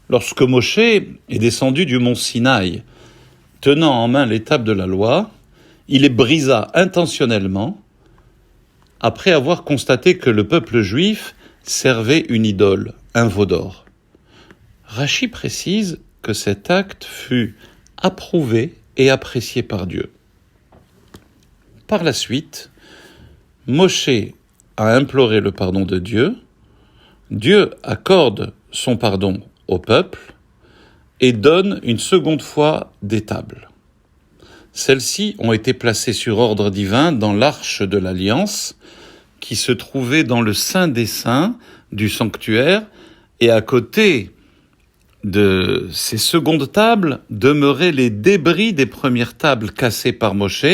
Lorsque Moshe est descendu du mont Sinaï, tenant en main les tables de la loi, il les brisa intentionnellement, après avoir constaté que le peuple juif servait une idole, un veau d'or. Rachi précise que cet acte fut approuvé et apprécié par Dieu. Par la suite, Moshe a imploré le pardon de Dieu, Dieu accorde son pardon au peuple et donne une seconde fois des tables. Celles-ci ont été placées sur ordre divin dans l'arche de l'Alliance qui se trouvait dans le Saint des Saints du sanctuaire, et à côté de ces secondes tables demeuraient les débris des premières tables cassées par Moshe,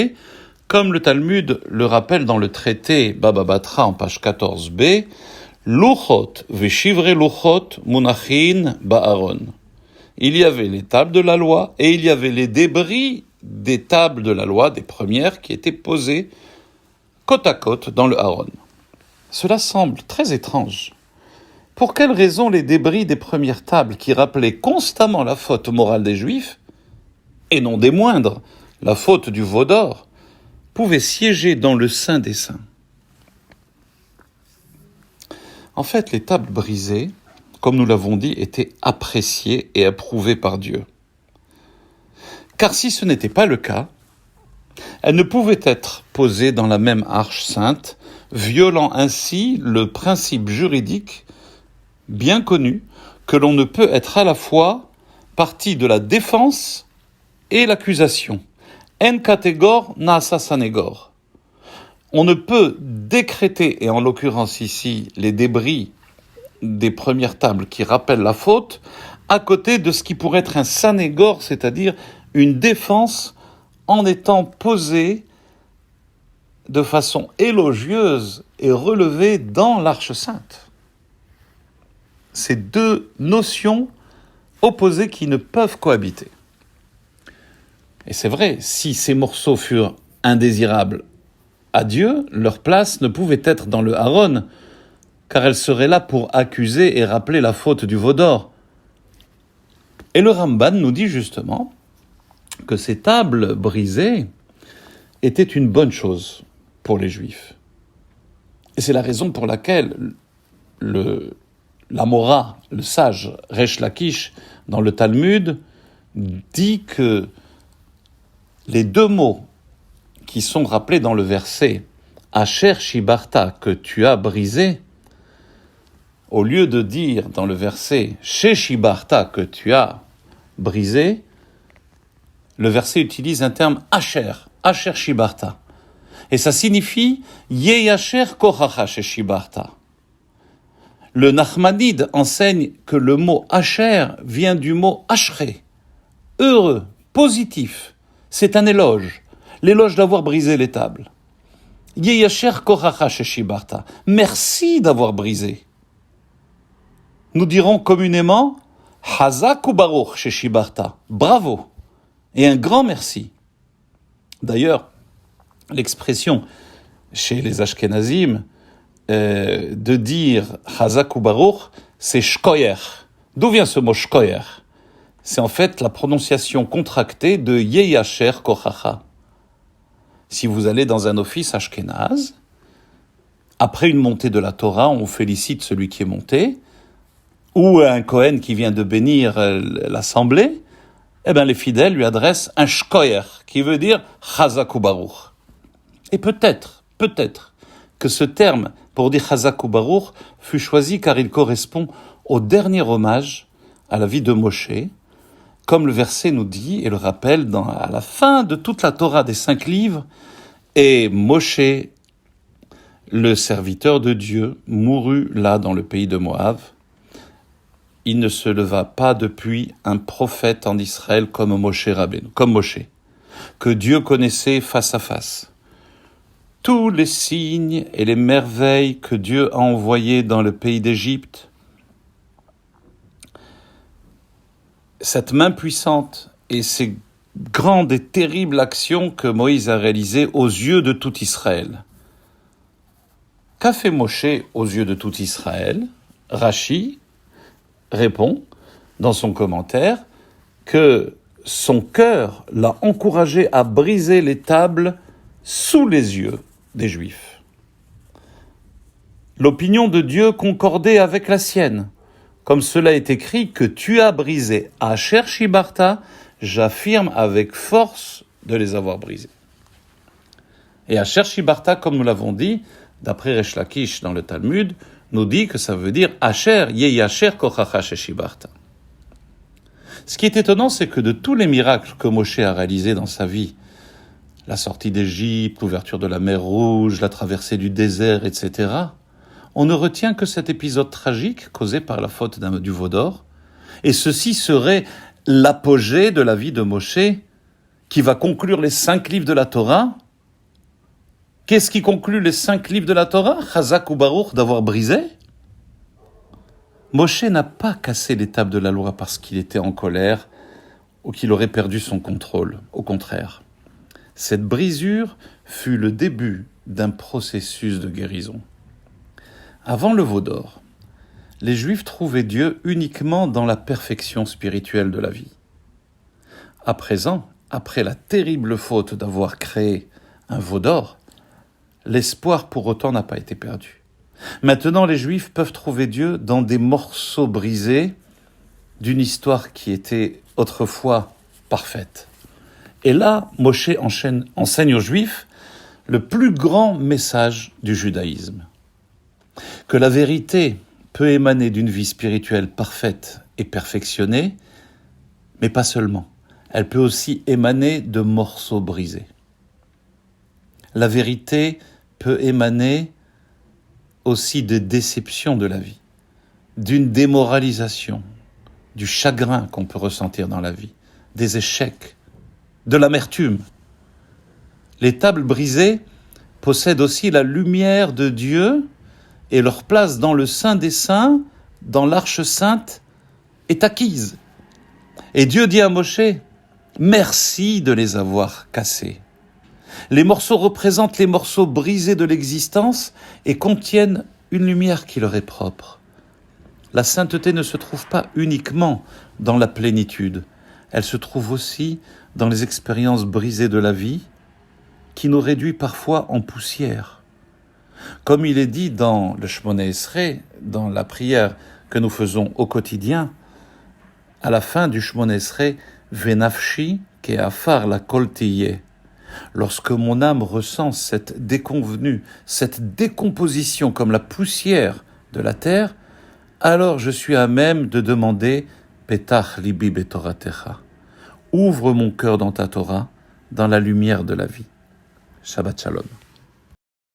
comme le Talmud le rappelle dans le traité Baba Batra en page 14b, Luchot veshivre luchot munachin ba'aron. Il y avait les tables de la loi et il y avait les débris des tables de la loi, des premières, qui étaient posées côte à côte dans le Aaron. Cela semble très étrange. Pour quelle raison les débris des premières tables qui rappelaient constamment la faute morale des Juifs, et non des moindres, la faute du veau d'or, pouvaient siéger dans le Saint des Saints? En fait, les tables brisées, comme nous l'avons dit, étaient appréciées et approuvées par Dieu. Car si ce n'était pas le cas, elles ne pouvaient être posées dans la même arche sainte, violant ainsi le principe juridique bien connu que l'on ne peut être à la fois partie de la défense et l'accusation. En categor nasa sanegor. On ne peut décréter, et en l'occurrence ici les débris des premières tables qui rappellent la faute, à côté de ce qui pourrait être un sanégor, c'est-à-dire une défense en étant posée de façon élogieuse et relevée dans l'Arche Sainte. Ces deux notions opposées qui ne peuvent cohabiter. Et c'est vrai, si ces morceaux furent indésirables à Dieu, leur place ne pouvait être dans le Aaron, car elle serait là pour accuser et rappeler la faute du veau d'or. Et le Ramban nous dit justement que ces tables brisées étaient une bonne chose pour les Juifs. Et c'est la raison pour laquelle l'Amora, le sage Resh Lakish, dans le Talmud, dit que les deux mots qui sont rappelés dans le verset « Asher Shibarta » que tu as brisé, au lieu de dire dans le verset « She Shibarta » que tu as brisé, le verset utilise un terme « Asher »,« Asher Shibarta ». Et ça signifie « Yeyasher kochacha she Shibarta ». Le Nachmanide enseigne que le mot « Asher » vient du mot « Ashré », heureux, positif. C'est un éloge, l'éloge d'avoir brisé les tables. Yeyasher kochacha she Shibarta. Merci d'avoir brisé. Nous dirons communément Hazak ou Baruch she Shibarta. Bravo et un grand merci. D'ailleurs, l'expression chez les Ashkenazim de dire Hazak ou Baruch, c'est shkoyer. D'où vient ce mot shkoyer? C'est en fait la prononciation contractée de Yeyasher kochacha. Si vous allez dans un office ashkénaze, après une montée de la Torah, on félicite celui qui est monté, ou un Kohen qui vient de bénir l'assemblée, eh bien les fidèles lui adressent un shkoyer, qui veut dire Chazak ou Baruch. Et peut-être que ce terme pour dire Chazak ou Baruch fut choisi car il correspond au dernier hommage à la vie de Moshe, comme le verset nous dit et le rappelle à la fin de toute la Torah des 5 livres, et Moshe, le serviteur de Dieu, mourut là dans le pays de Moab. Il ne se leva pas depuis un prophète en Israël comme Moshe Rabbeinu, comme Moshe, que Dieu connaissait face à face. Tous les signes et les merveilles que Dieu a envoyés dans le pays d'Égypte, cette main puissante et ces grandes et terribles actions que Moïse a réalisées aux yeux de tout Israël. Qu'a fait Moshe aux yeux de tout Israël? Rashi répond dans son commentaire que son cœur l'a encouragé à briser les tables sous les yeux des Juifs. L'opinion de Dieu concordait avec la sienne. Comme cela est écrit, que tu as brisé Asher Shibarta, j'affirme avec force de les avoir brisés. Et Asher Shibarta, comme nous l'avons dit, d'après Resh Lakish dans le Talmud, nous dit que ça veut dire Asher Yehi Asher Kochacha Shibarta. Ce qui est étonnant, c'est que de tous les miracles que Moshe a réalisés dans sa vie, la sortie d'Égypte, l'ouverture de la mer Rouge, la traversée du désert, etc., on ne retient que cet épisode tragique causé par la faute du veau d'or, et ceci serait l'apogée de la vie de Moshe, qui va conclure les 5 livres de la Torah. Qu'est-ce qui conclut les 5 livres de la Torah? Chazak ou Baruch d'avoir brisé? Moshe n'a pas cassé les tables de la loi parce qu'il était en colère ou qu'il aurait perdu son contrôle. Au contraire, cette brisure fut le début d'un processus de guérison. Avant le veau d'or, les Juifs trouvaient Dieu uniquement dans la perfection spirituelle de la vie. À présent, après la terrible faute d'avoir créé un veau d'or, l'espoir pour autant n'a pas été perdu. Maintenant, les Juifs peuvent trouver Dieu dans des morceaux brisés d'une histoire qui était autrefois parfaite. Et là, Moshe enseigne aux Juifs le plus grand message du judaïsme. Que la vérité peut émaner d'une vie spirituelle parfaite et perfectionnée, mais pas seulement. Elle peut aussi émaner de morceaux brisés. La vérité peut émaner aussi de déception de la vie, d'une démoralisation, du chagrin qu'on peut ressentir dans la vie, des échecs, de l'amertume. Les tables brisées possèdent aussi la lumière de Dieu et leur place dans le Saint des Saints, dans l'Arche Sainte, est acquise. Et Dieu dit à Moshe, merci de les avoir cassés. Les morceaux représentent les morceaux brisés de l'existence et contiennent une lumière qui leur est propre. La sainteté ne se trouve pas uniquement dans la plénitude, elle se trouve aussi dans les expériences brisées de la vie qui nous réduit parfois en poussière. Comme il est dit dans le Shmoneh Esrei, dans la prière que nous faisons au quotidien, à la fin du Shmoneh Esrei, Venafshi ke'afar la kol tiyeh. Lorsque mon âme ressent cette déconvenue, cette décomposition comme la poussière de la terre, alors je suis à même de demander Petach libi betoratecha. Ouvre mon cœur dans ta Torah, dans la lumière de la vie. Shabbat Shalom.